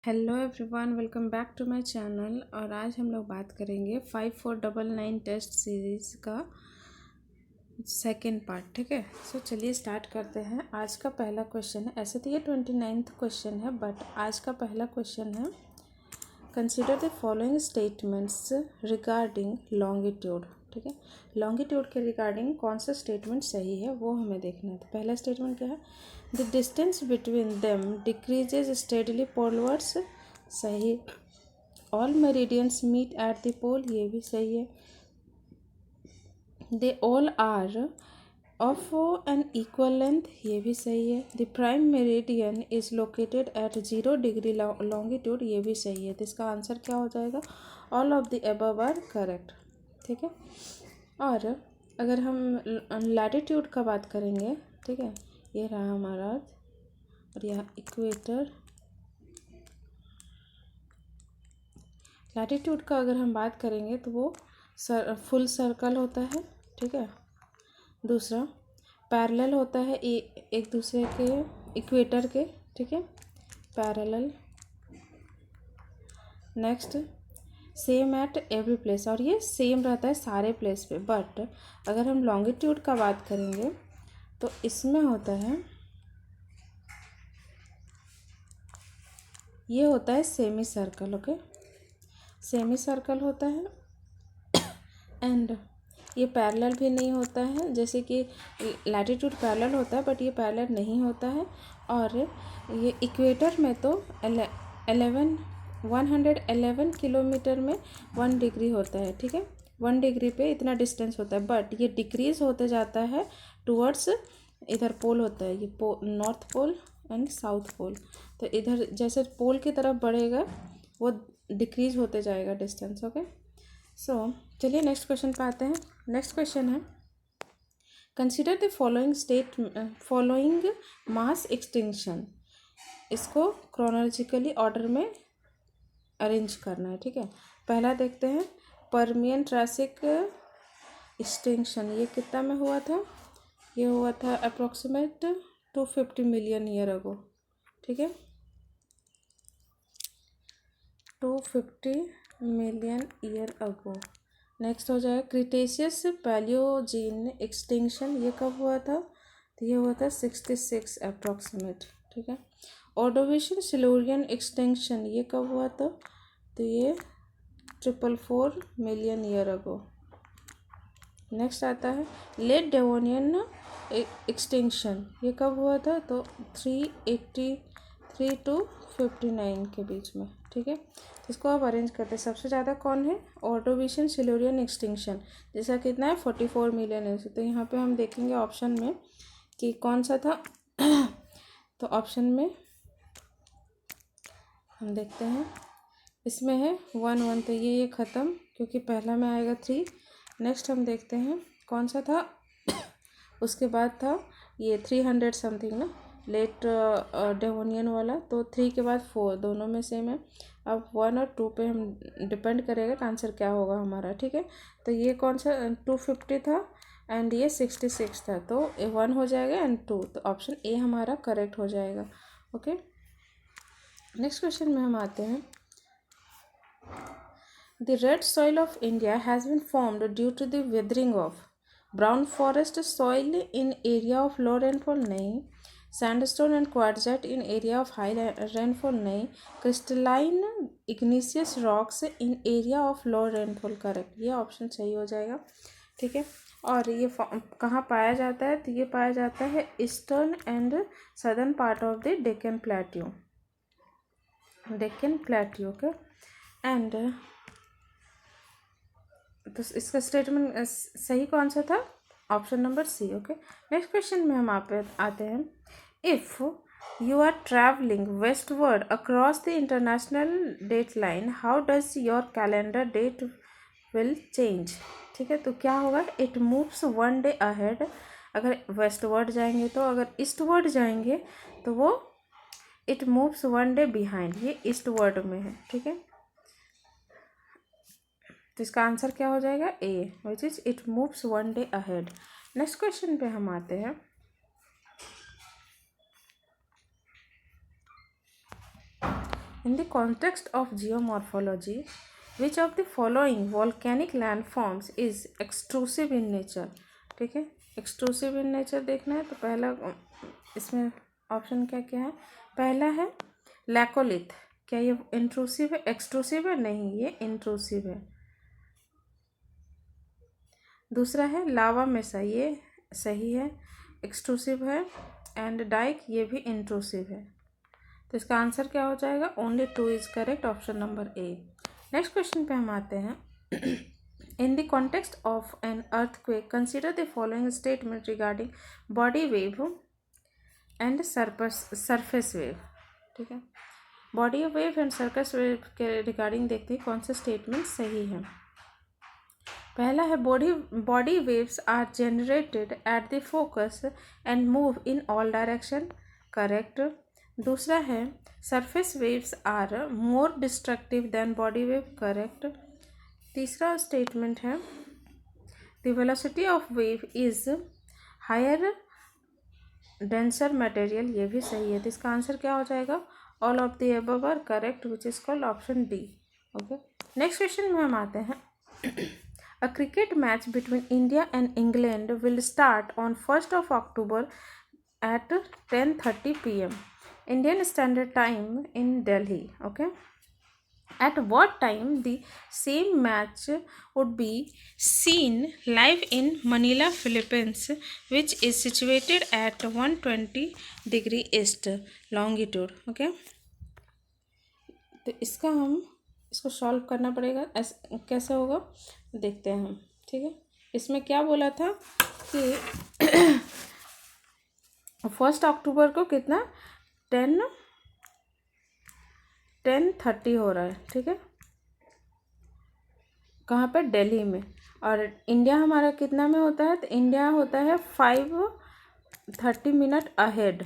Hello everyone, welcome back to my channel. और आज हम लोग बात करेंगे 5499 टेस्ट सीरीज़ का सेकेंड पार्ट। ठीक है, सो चलिए स्टार्ट करते हैं। आज का पहला क्वेश्चन है, ऐसे तो ये 29th क्वेश्चन है, बट आज का पहला क्वेश्चन है, consider the following statements regarding longitude. ठीक है, लॉन्गिट्यूड के रिगार्डिंग कौन सा स्टेटमेंट सही है वो हमें देखना है। तो पहला स्टेटमेंट क्या है, the distance between them decreases steadily polewards. सही। All meridians meet at the pole, ये भी सही है। They all are of an equal length, ये भी सही है। The prime meridian is located at 0 degree longitude, ये भी सही है। तो इसका आंसर क्या हो जाएगा, all of the above are correct. ठीक है, और अगर हम लैटिट्यूड का बात करेंगे, ठीक है, ये रहा हमारा और यहाँ इक्वेटर। लैटिट्यूड का अगर हम बात करेंगे तो वो फुल सर्कल होता है। ठीक है, दूसरा पैरेलल होता है एक दूसरे के इक्वेटर के। ठीक है, parallel. Next same at every place, और ये सेम रहता है सारे प्लेस पे। बट अगर हम लॉन्गिट्यूड का बात करेंगे तो इसमें होता है, ये होता है semi circle. Okay, semi circle होता है। एंड ये पैरेलल भी नहीं होता है, जैसे कि लैटिट्यूड पैरेलल होता है बट ये पैरेलल नहीं होता है। और ये इक्वेटर में तो 111 किलोमीटर में 1 डिग्री होता है। ठीक है, 1 डिग्री पे इतना डिस्टेंस होता है, बट ये डिक्रीज होते जाता है टूवर्ड्स, इधर पोल होता है, ये north pole and south pole. तो इधर जैसे पोल की तरफ बढ़ेगा वो डिक्रीज होते जाएगा डिस्टेंस। ओके, सो चलिए नेक्स्ट क्वेश्चन पे आते हैं। नेक्स्ट क्वेश्चन है, consider the following mass extinction. इसको क्रोनोलॉजिकली ऑर्डर में अरेंज करना है। ठीक है, पहला देखते हैं, परमियन ट्रासिक एक्सटिंक्शन, ये कितना में हुआ था, ये हुआ था अप्रोक्सीमेट 250 मिलियन ईयर अगो। ठीक है, 250 मिलियन ईयर अगो। नेक्स्ट हो जाएगा क्रिटेशियस पैलियोजीन एक्सटिंक्शन, ये कब हुआ था, तो ये हुआ था 66 अप्रोक्सीमेट। ठीक है, ऑर्डोविशियन सिल्यूरियन एक्सटिंक्शन, ये कब हुआ था, तो ये 444 मिलियन ईयर अगो। नेक्स्ट आता है लेट डेवोनियन एक्सटिंक्शन, ये कब हुआ था, तो 383 to 59 के बीच में। ठीक है, इसको आप अरेंज करते हैं। सबसे ज़्यादा कौन है, ऑर्डोविशियन सिल्यूरियन एक्सटिंक्शन, जिसका कितना है 44 मिलियन है। तो यहाँ पे हम देखेंगे ऑप्शन में कि कौन सा था। तो ऑप्शन में हम देखते हैं, इसमें है 1 तो ये ख़त्म, क्योंकि पहला में आएगा 3। नेक्स्ट हम देखते हैं कौन सा था, उसके बाद था ये 300 समथिंग ना, लेट डेवोनियन वाला। तो 3 के बाद 4, दोनों में सेम है। अब 1 और 2 पे हम डिपेंड करेगा कि आंसर क्या होगा हमारा। ठीक है, तो ये कौन सा 250 था एंड ये 66 था, तो 1 हो जाएगा एंड 2, तो ऑप्शन ए हमारा करेक्ट हो जाएगा। ओके, नेक्स्ट क्वेश्चन में हम आते हैं, the red soil of India has been formed due to the weathering of brown forest soil in area of low rainfall, नहीं। Sandstone and quartzite in area of high rainfall, नहीं। Crystalline igneous rocks in area of low rainfall, correct, ये option सही हो जाएगा। ठीक है, और ये कहाँ पाया जाता है, तो ये पाया जाता है eastern and southern part of the Deccan plateau, Deccan plateau. Okay, and तो इसका स्टेटमेंट सही कौन सा था, option number C. Okay, next question में हम आते हैं, if you are travelling westward across the international date line, how does your calendar date will change. ठीक है, तो क्या होगा, इट मूव्स 1 डे अहेड, अगर वेस्टवर्ड जाएंगे तो, अगर ईस्टवर्ड जाएंगे तो वो इट मूव्स 1 डे बिहाइंड, ये ईस्टवर्ड में है। ठीक है, तो इसका आंसर क्या हो जाएगा, A, which is it moves 1 day ahead. Next question पे हम आते हैं, in the context of geomorphology which of the following volcanic landforms is extrusive in nature. ठीक है, एक्सट्रूसिव इन नेचर देखना है तो पहला इसमें ऑप्शन क्या क्या है। पहला है लैकोलिथ, क्या ये इंट्रूसिव है, एक्सट्रूसिव है? नहीं, ये इंट्रूसिव है। दूसरा है लावा मेसा, ये सही है, एक्सट्रूसिव है। एंड डाइक, ये भी इंट्रूसिव है। तो इसका आंसर क्या हो जाएगा? Only 2 is correct, option number A. Next question पे हम आते हैं। In the context of an earthquake consider the following statement regarding body wave and surface wave. ठीक है, body wave and surface wave के रिगार्डिंग देखते हैं कौन से स्टेटमेंट सही है। पहला है body waves are generated at the focus and move in all direction, correct. दूसरा है surface waves are more destructive then body wave, correct. तीसरा स्टेटमेंट है the velocity of wave is higher denser material, ये भी सही है। तो इसका आंसर क्या हो जाएगा? All of the above are correct, which is called option D. Okay, next question में हम आते हैं। A cricket match between India and England will start on 1st of October at 10:30 p.m. Indian Standard Time in Delhi. Okay. At what time the same match would be seen live in Manila, Philippines, which is situated at 120 degree east longitude. Okay. तो इसको solve करना पड़ेगा। कैसे होगा देखते हैं हम। ठीक है, इसमें क्या बोला था कि 1 अक्टूबर को कितना 10:30 हो रहा है। ठीक है, कहाँ पे? दिल्ली में। और इंडिया हमारा कितना में होता है? तो इंडिया होता है 5:30 अहेड।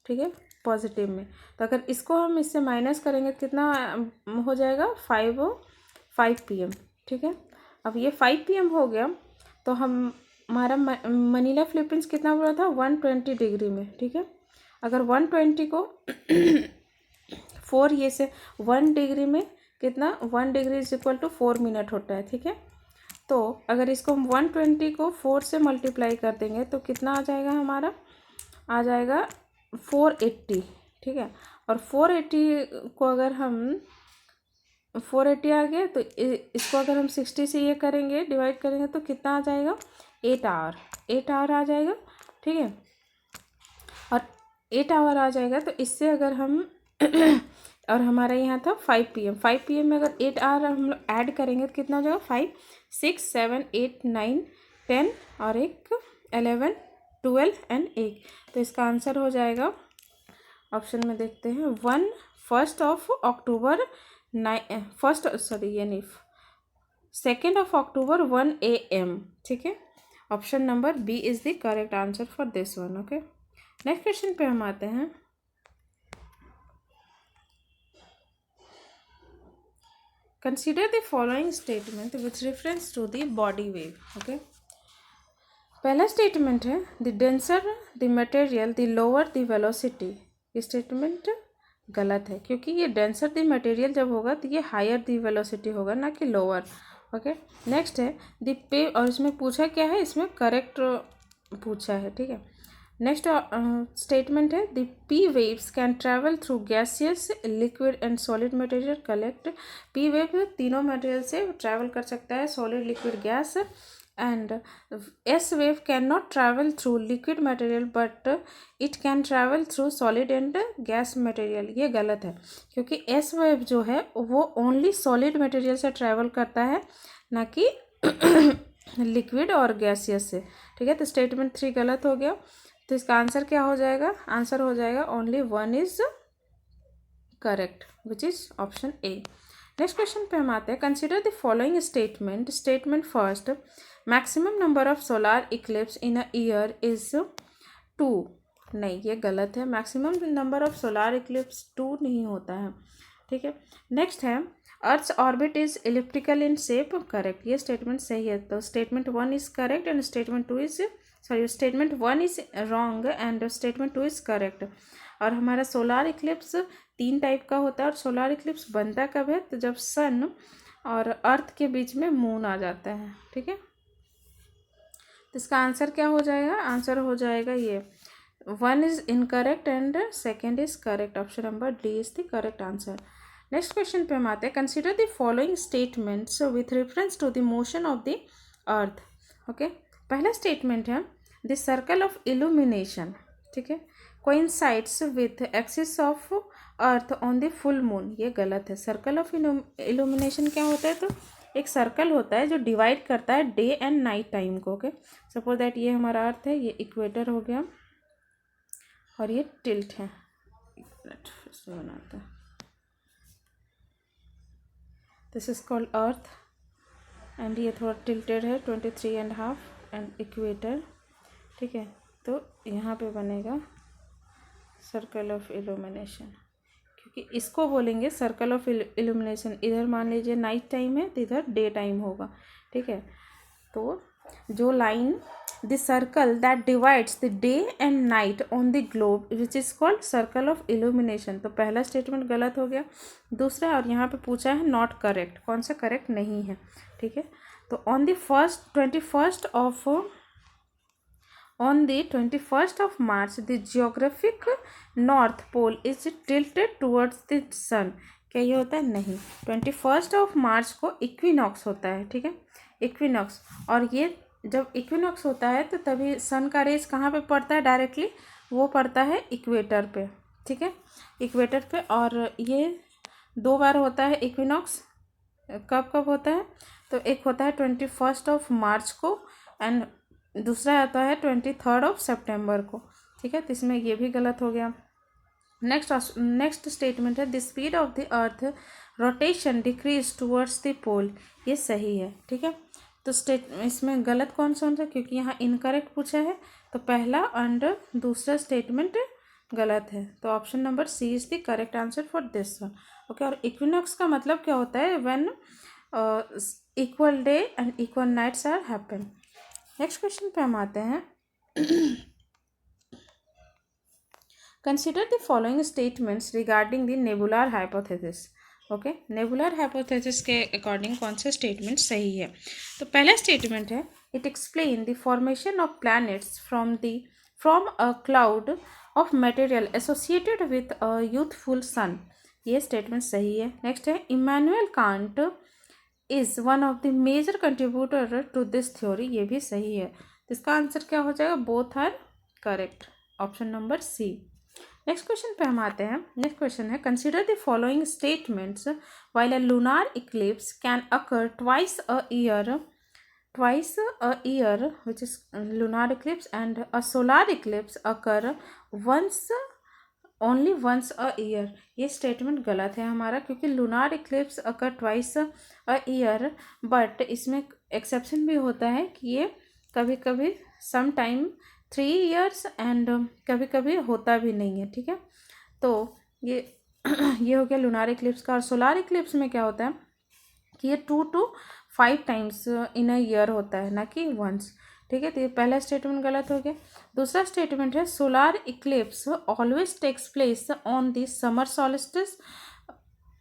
ठीक है, पॉजिटिव में। तो अगर इसको हम इससे माइनस करेंगे तो कितना हो जाएगा? 5 PM। ठीक है, अब ये 5 PM हो गया तो हमारा मनीला फिलीपींस कितना बोला था? 120 डिग्री में। ठीक है, अगर 120 को 4 ये से 1 डिग्री में कितना 1 degree is equal to 4 minute होता है। ठीक है, तो अगर इसको हम 120 को 4 से मल्टीप्लाई कर देंगे तो कितना आ जाएगा? हमारा आ जाएगा 480। ठीक है, और 480 को अगर हम 480 आ गया तो इसको अगर हम 60 से ये करेंगे डिवाइड करेंगे तो कितना आ जाएगा? 8 आवर आ जाएगा। ठीक है, और 8 आवर आ जाएगा तो इससे अगर हम और हमारा यहाँ था 5 PM में अगर 8 आवर हम लोग ऐड करेंगे तो कितना हो जाएगा? 5, 6, 7, 8, 9, 10 और एक 11, 12 एंड 1। तो इसका आंसर हो जाएगा ऑप्शन में देखते हैं 2nd of October 1 AM। ठीक है, option number B is the correct answer for this one. Okay, next question पे हम आते हैं। Consider the following statement which reference to the body wave. Okay, पहला स्टेटमेंट है the denser the material the lower the velocity. ये statement गलत है क्योंकि ये डेंसर द मटेरियल जब होगा तो ये हायर द वेलोसिटी होगा, ना कि लोअर। ओके, नेक्स्ट है द पे, और इसमें पूछा क्या है? इसमें करेक्ट पूछा है। ठीक है, नेक्स्ट स्टेटमेंट है the P waves can travel through gaseous liquid and solid material, collect. P wave तीनों मटेरियल से ट्रैवल कर सकता है, solid, liquid, gas. and S wave cannot travel through liquid material but it can travel through solid and gas material। ये गलत है क्योंकि S wave जो है वो ओनली सॉलिड मटेरियल से ट्रैवल करता है, ना कि लिक्विड और गैसियस से। ठीक है, तो स्टेटमेंट 3 गलत हो गया। तो इसका आंसर क्या हो जाएगा? आंसर हो जाएगा only 1 is correct, which is option A. Next question पे हम आते हैं। Consider the following statement first, maximum number of solar eclipse in a year is 2। नहीं, ये गलत है। Maximum number of solar eclipse 2 नहीं होता है। ठीक है, नेक्स्ट है earth's orbit is elliptical in shape, correct. ये स्टेटमेंट सही है, तो statement 1 is correct and statement 1 is wrong and statement 2 is correct. और हमारा सोलार इक्लिप्स तीन टाइप का होता है। और सोलार इक्लिप्स बनता कब है? तो जब सन और अर्थ के बीच में मून आ जाता है, ठीक है। तो इसका आंसर क्या हो जाएगा? आंसर हो जाएगा ये, 1 is incorrect and second is correct. Option number D is the correct answer. Next question पे हम आते हैं। Consider the following statements with reference to the motion of the earth. Okay, पहला स्टेटमेंट है द सर्कल ऑफ इल्यूमिनेशन, ठीक है, coincides with axis of earth on the full moon. ये गलत है। सर्कल ऑफ इल्यूमिनेशन क्या होता है? तो एक सर्कल होता है जो डिवाइड करता है डे एंड नाइट टाइम को। ओके, सपोज दैट ये हमारा अर्थ है, ये इक्वेटर हो गया और ये टिल्ट है। एक मिनट फिर से बनाते हैं। This is called earth and ये थोड़ा टिल्टेड है 23.5 एंड इक्वेटर, ठीक है। तो यहाँ पे बनेगा सर्कल ऑफ इल्यूमिनेशन, क्योंकि इसको बोलेंगे सर्कल ऑफ इल्यूमिनेशन। इधर मान लीजिए नाइट टाइम है तो इधर डे टाइम होगा, ठीक है। तो जो line the circle that divides the day and night on the globe which is called circle of illumination. तो पहला स्टेटमेंट गलत हो गया। दूसरा, और यहाँ पे पूछा है नॉट करेक्ट, कौन सा करेक्ट नहीं है, ठीक है। तो on the 21st of March, the geographic North Pole is tilted towards the sun। क्या ये होता है? नहीं। 21 मार्च को इक्विनॉक्स होता है, ठीक है, इक्विनॉक्स। और ये जब इक्विनॉक्स होता है तो तभी सन का रेज कहाँ पे पड़ता है डायरेक्टली? वो पड़ता है इक्वेटर पे, ठीक है, इक्वेटर पे। और ये 2 बार होता है इक्विनॉक्स। कब कब होता है? तो एक होता है 21 मार्च को एंड दूसरा आता है 23 सितंबर को, ठीक है। तो इसमें ये भी गलत हो गया। नेक्स्ट स्टेटमेंट है the speed of the earth rotation decrease towards the pole. ये सही है, ठीक है। तो इसमें गलत कौन सा है? क्योंकि यहाँ इनकरेक्ट पूछा है, तो पहला एंड दूसरा स्टेटमेंट गलत है। तो option number C is the correct answer for this one. Okay, और इक्विनॉक्स का मतलब क्या होता है? When equal day and equal nights are happen. Next question पे हम आते हैं। Consider the following statements regarding the nebular hypothesis. Okay, nebular hypothesis के अकॉर्डिंग कौन से स्टेटमेंट सही है? तो पहला स्टेटमेंट है it explain the formation of planets from a cloud of material associated with a youthful sun. ये स्टेटमेंट सही है। नेक्स्ट है Immanuel Kant is one of the major contributor to this theory. ये भी सही है। तो इसका आंसर क्या हो जाएगा? Both are correct. Option number C. Next question पे हम आते हैं। नेक्स्ट क्वेश्चन है consider the following statements while a lunar eclipse can occur twice a year which is lunar eclipse and a solar eclipse occur only once a year. ये statement गलत है हमारा, क्योंकि lunar eclipse occur twice a year, but इसमें exception भी होता है कि ये कभी कभी सम टाइम 3 ईयर्स एंड कभी कभी होता भी नहीं है, ठीक है। तो ये ये हो गया लूनार इक्लिप्स का। और सोलार इक्लिप्स में क्या होता है कि ये 2 to 5 times in a year होता है, ना कि वंस, ठीक है। तो ये पहला स्टेटमेंट गलत हो गया। दूसरा स्टेटमेंट है solar eclipse always takes place on the summer solstice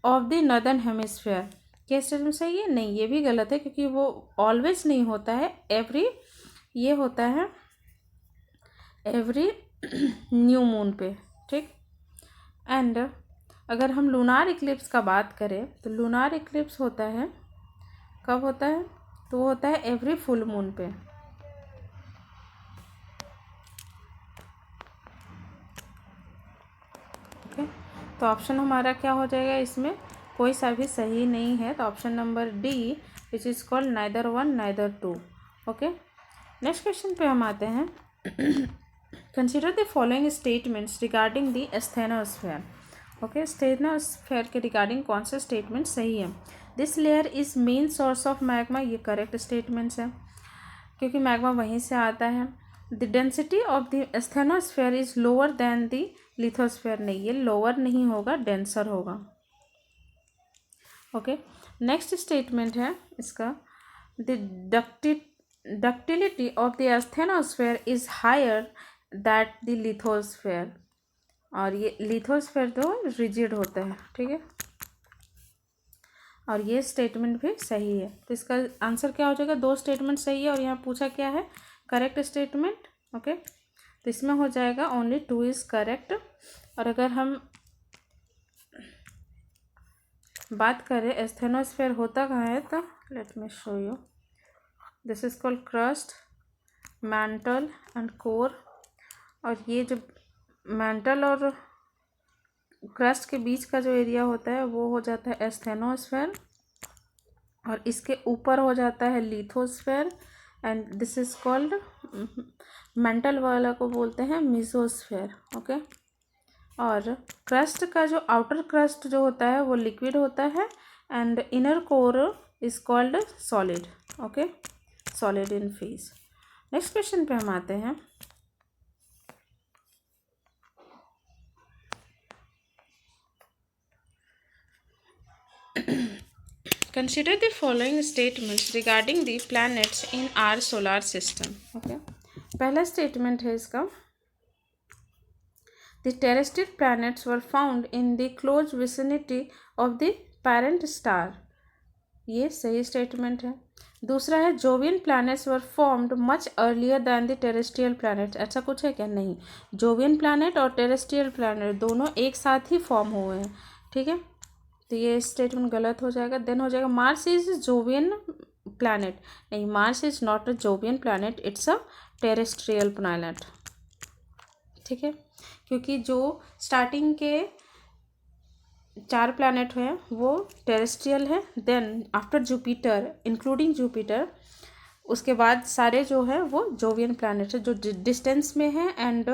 of the northern hemisphere. क्या स्टेटमेंट सही है? नहीं, ये भी गलत है, क्योंकि वो ऑलवेज नहीं होता है, ये होता है एवरी न्यू मून पे, ठीक। एंड अगर हम लूनार इक्लिप्स का बात करें तो लूनार इक्लिप्स होता है कब होता है? तो वो होता है एवरी फुल मून पे। ओके, तो ऑप्शन हमारा क्या हो जाएगा? इसमें कोई सा भी सही नहीं है। तो option number D which is called neither 1 neither 2। Okay, next question पे हम आते हैं। Consider the following statements regarding the asthenosphere. Okay, asthenosphere के रिगार्डिंग कौन सा स्टेटमेंट सही है? This layer is main source of magma. ये करेक्ट स्टेटमेंट्स है, क्योंकि मैग्मा वहीं से आता है। The density of the asthenosphere is lower than the lithosphere. नहीं, ये लोअर नहीं होगा, डेंसर होगा। ओके, नेक्स्ट स्टेटमेंट है इसका the ductility of the asthenosphere is higher that the lithosphere. और ये लिथोस्फेयर तो रिजिड होता है, ठीक है। और ये स्टेटमेंट भी सही है, तो इसका आंसर क्या हो जाएगा, 2 स्टेटमेंट सही है और यहाँ पूछा क्या है, करेक्ट स्टेटमेंट। ओके, तो इसमें हो जाएगा ओनली 2 इज़ करेक्ट। और अगर हम बात करें एस्थेनोस्फेयर होता कहाँ है, तो let me show you. This is called crust, mantle and core. और ये जो मैंटल और क्रस्ट के बीच का जो एरिया होता है वो हो जाता है एस्थेनोस्फेयर, और इसके ऊपर हो जाता है lithosphere, and this is called, mental वाला को बोलते हैं मेसोस्फेयर। ओके, और क्रस्ट का जो आउटर क्रस्ट जो होता है वो लिक्विड होता है, and inner core is called solid. Okay, solid in phase. Next question पे हम आते हैं। Consider the following statements regarding the planets in our solar system. Okay, पहला स्टेटमेंट है इसका, The terrestrial planets were found in the close vicinity of the parent star. ये सही statement है। दूसरा है Jovian planets were formed much earlier than the terrestrial planets. ऐसा कुछ है क्या? नहीं, जोवियन प्लैनेट और टेरेस्ट्रियल प्लैनेट दोनों एक साथ ही फॉर्म हुए हैं, ठीक है। तो ये स्टेटमेंट गलत हो जाएगा। देन हो जाएगा मार्स इज जोवियन प्लैनेट। नहीं, Mars is not a Jovian planet, it's a terrestrial planet, ठीक है। क्योंकि जो स्टार्टिंग के 4 प्लैनेट हैं वो टेरेस्ट्रियल है, then after Jupiter including Jupiter उसके बाद सारे जो है वो जोवियन प्लैनेट है जो डिस्टेंस में है। एंड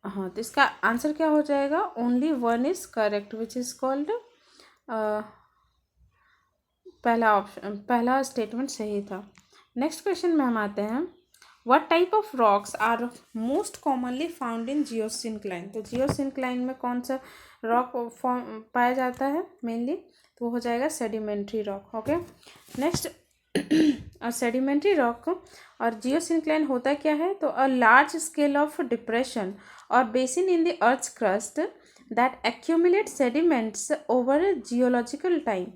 हाँ, तो इसका आंसर क्या हो जाएगा, only 1 is correct which is called, पहला ऑप्शन, पहला स्टेटमेंट सही था। नेक्स्ट क्वेश्चन में हम आते हैं, what type of rocks are most commonly found in geosyncline. तो जियोसिंक्लाइन में कौन सा रॉक पाया जाता है मेनली, तो वो हो जाएगा सेडिमेंट्री रॉक। ओके, नेक्स्ट और सेडिमेंट्री रॉक और जियोसिंक्लाइन होता क्या है, तो a large scale of depression और basin in the earth's crust that accumulate sediments over geological time.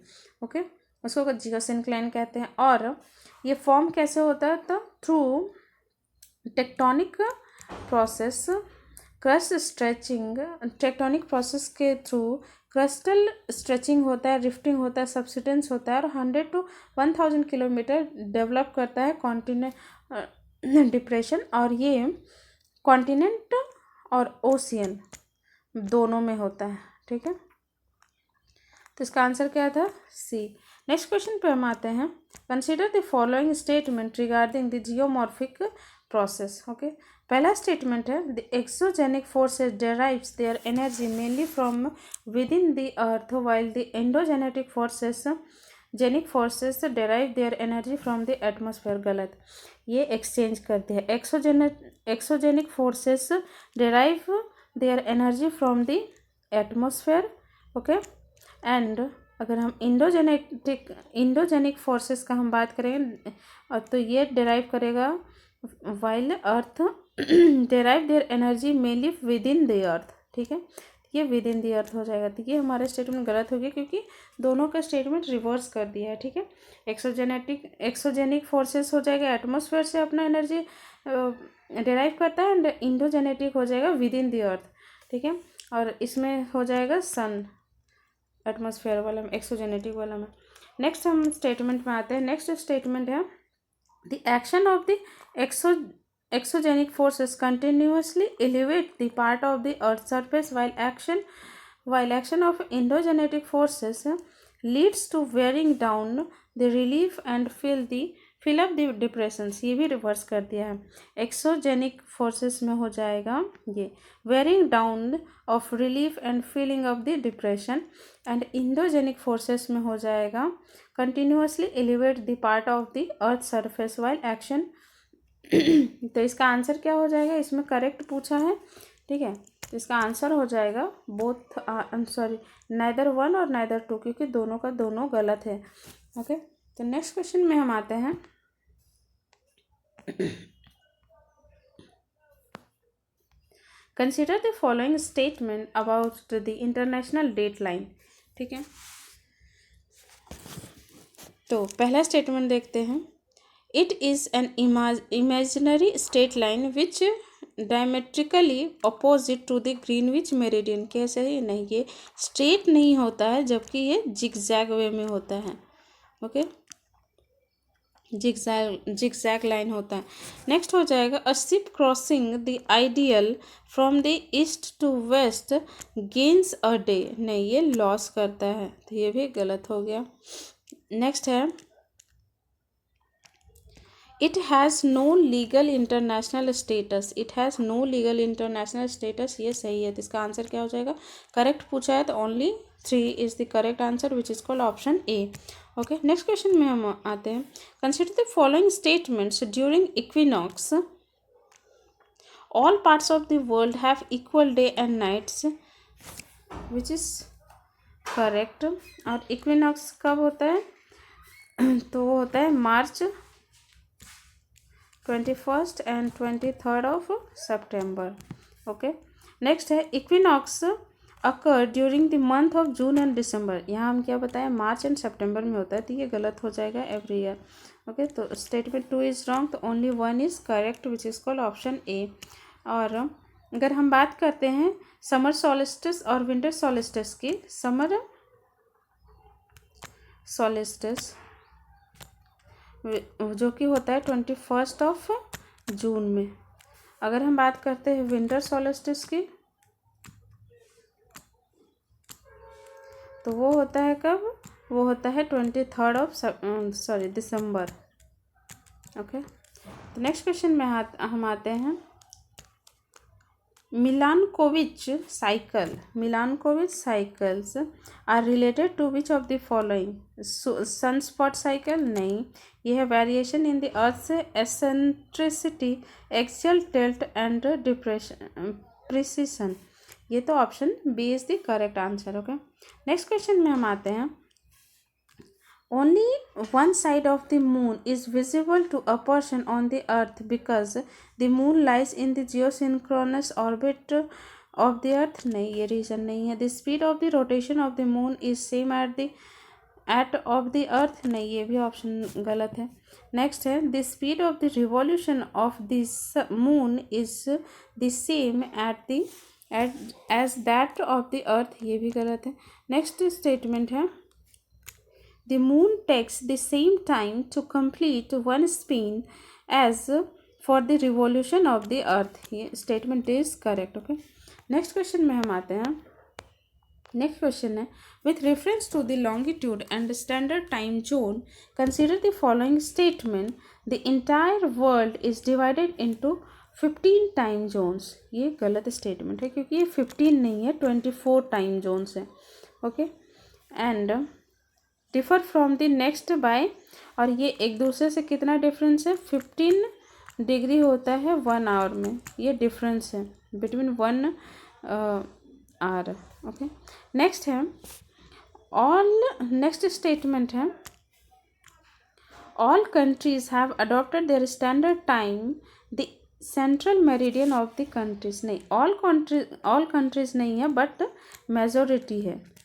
Okay, उसको जियोसिंक्लाइन कहते हैं। और ये फॉर्म कैसे होता है, तो through tectonic process, crust stretching, tectonic process के थ्रू क्रस्टल स्ट्रेचिंग होता है, रिफ्टिंग होता है, सब्सिडेंस होता है, और 100 to 1000 किलोमीटर डेवलप करता है कॉन्टिनेंट डिप्रेशन। और ये कॉन्टिनेंट और ओशियन दोनों में होता है, ठीक है। तो इसका आंसर क्या था, सी। नेक्स्ट क्वेश्चन पे हम आते हैं, consider the following statement regarding the geomorphic process. Okay, पहला स्टेटमेंट है, the exogenic forces derives their energy mainly from within the earth while the endogenetic forces genic forces derive their energy from the atmosphere. गलत, ये exchange करते हैं। Exogenic forces derive their energy from the atmosphere. Okay, and अगर हम endogenic forces का हम बात करें तो ये डेराइव करेगा while earth derive their energy mainly with in the अर्थ, ठीक है। ये विद इन द अर्थ हो जाएगा। तो ये हमारा स्टेटमेंट गलत हो गया क्योंकि दोनों का स्टेटमेंट रिवर्स कर दिया है, ठीक है। एक्सोजेनिक फोर्सेस हो जाएगा एटमोसफेयर से अपना एनर्जी डेराइव करता है, एंड इंडोजेनेटिक हो जाएगा विद इन द अर्थ, ठीक है। और इसमें हो जाएगा सन, एटमोसफेयर वाला में, एक्सोजेनेटिक वाला में। नेक्स्ट हम स्टेटमेंट में आते हैं। नेक्स्ट स्टेटमेंट है, the action of the exogenic forces continuously elevate the part of the earth's surface while action of endogenetic forces leads to wearing down the relief and fill up the depressions। ये भी reverse कर दिया है। Exogenic forces में हो जाएगा ये wearing down of relief and filling up the depression, and endogenic forces में हो जाएगा continuously elevate the part of the earth's surface while action। तो इसका आंसर क्या हो जाएगा, इसमें करेक्ट पूछा है, ठीक है। तो इसका आंसर हो जाएगा बोथ, सॉरी, नाइदर 1 और नाइदर 2, क्योंकि दोनों का दोनों गलत है। ओके, तो नेक्स्ट क्वेश्चन में हम आते हैं, consider the following statement about the international date line. ठीक है, तो पहला स्टेटमेंट देखते हैं। It is an imaginary straight line which diametrically opposite to the Greenwich meridian. कैसे ही नहीं, ये स्ट्रेट नहीं होता है जबकि ये जिगजैग वे में होता है। ओके, जिगजैग लाइन होता है। नेक्स्ट हो जाएगा a ship crossing the ideal from the east to west gains a day. नहीं, ये लॉस करता है, तो ये भी गलत हो गया। नेक्स्ट है it has no legal international status. It has no legal international status, ये सही है, तो इसका आंसर क्या हो जाएगा? करेक्ट पूछा है तो only 3 is the correct answer which is called option A. Okay, next question में हम आते हैं। Consider the following statements during equinox all parts of the world have equal day and nights, which is correct. और equinox कब होता है? तो वो होता है March 21 and 23 of September. Okay, next है equinox occur during the month of June and December. यहाँ हम क्या बताएं, मार्च एंड सितंबर में होता है, तो ये गलत हो जाएगा एवरी ईयर। ओके, तो स्टेटमेंट 2 इज़ रॉन्ग, तो only 1 is correct which is called option ए। और अगर हम बात करते हैं समर सॉलिस्टिस और विंटर सॉलिस्टिस की, समर सॉलिस्टिस जो कि होता है 21 ऑफ जून में। अगर हम बात करते हैं विंटर सॉलिस्टिस की, तो वो होता है कब? वो होता है 23 ऑफ दिसंबर। ओके, तो नेक्स्ट क्वेश्चन में हम आते हैं। Milankovitch cycles are related to which of the following? Sunspot cycle नहीं, ये है variation in the earth eccentricity, axial tilt and precession. ये तो option B is the correct answer. Okay, next question में हम आते हैं। Only one side of the moon is visible to a person on the earth because the moon lies in the geosynchronous orbit of the earth। नहीं, ये reason नहीं है। The speed of the rotation of the moon is same at of the earth। नहीं, ये भी option गलत है। Next है the speed of the revolution of the moon is the same as that of the earth। ये भी गलत है। नेक्स्ट स्टेटमेंट है the moon takes the same time to complete one spin as for the revolution of the earth। ये statement is correct। okay, next question में हम आते हैं। next question है with reference to the longitude and standard time zone consider the following statement: the entire world is divided into 15 time zones. ये गलत statement है क्योंकि ये 15 नहीं है, 24 टाइम जोन्स है। Okay, and differ from the next by, और ये एक दूसरे से कितना डिफरेंस है? 15 डिग्री होता है 1 आवर में, ये डिफरेंस है बिटवीन 1 आवर। ओके, नेक्स्ट है नेक्स्ट स्टेटमेंट है all countries have adopted their standard time the central meridian of the countries. नहीं, ऑल कंट्रीज नहीं है, बट मेजोरिटी है।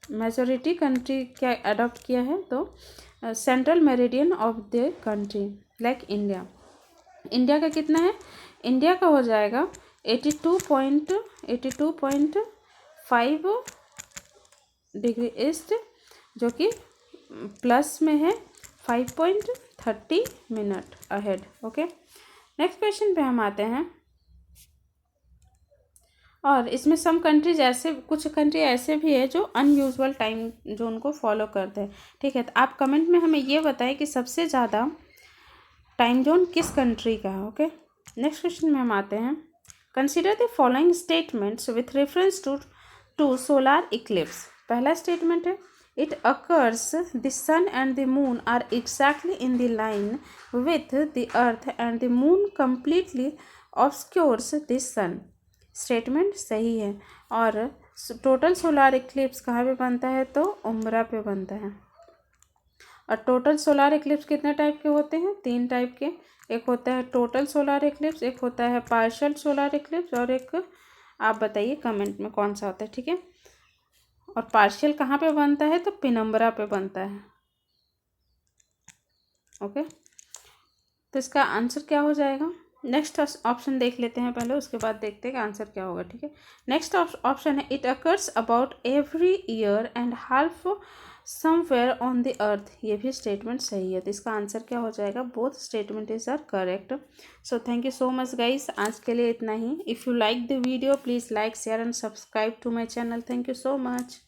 मेजोरिटी कंट्री क्या अडॉप्ट किया है? तो central meridian of the country, like India का कितना है? इंडिया का हो जाएगा 82.5 डिग्री ईस्ट, जो कि प्लस में है 5.30 minute ahead. Okay, next question पे हम आते हैं। और इसमें सम कंट्रीज ऐसे, कुछ कंट्री ऐसे भी है जो अनयूजुअल टाइम जोन को फॉलो करते हैं। ठीक है, तो आप कमेंट में हमें ये बताएं कि सबसे ज़्यादा टाइम जोन किस कंट्री का है। ओके, नेक्स्ट क्वेश्चन में हम आते हैं। Consider the following statements with reference to solar eclipse. पहला स्टेटमेंट है it occurs the sun and the moon are exactly in the line with the earth and the moon completely obscures the sun. Statement सही है। और total solar Eclipse कहाँ पे बनता है? तो उम्रा पे बनता है। और टोटल सोलार इक्लिप्स कितने टाइप के होते हैं? 3 टाइप के। एक होता है टोटल सोलर इक्लिप्स, एक होता है पार्शियल सोलर इक्लिप्स, और एक आप बताइए कमेंट में कौन सा होता है, ठीक है। और पार्शियल कहाँ पे बनता है, तो पिनम्बरा पे बनता है। ओके, तो इसका आंसर क्या हो जाएगा। नेक्स्ट ऑप्शन देख लेते हैं पहले, उसके बाद देखते हैं कि आंसर क्या होगा, ठीक है। नेक्स्ट ऑप्शन है it occurs about every year and half somewhere on the earth. ये भी स्टेटमेंट सही है, तो इसका आंसर क्या हो जाएगा, both statement is are correct. So thank you so much guys, आज के लिए इतना ही। If you like the video please like share and subscribe to my channel. Thank you so much.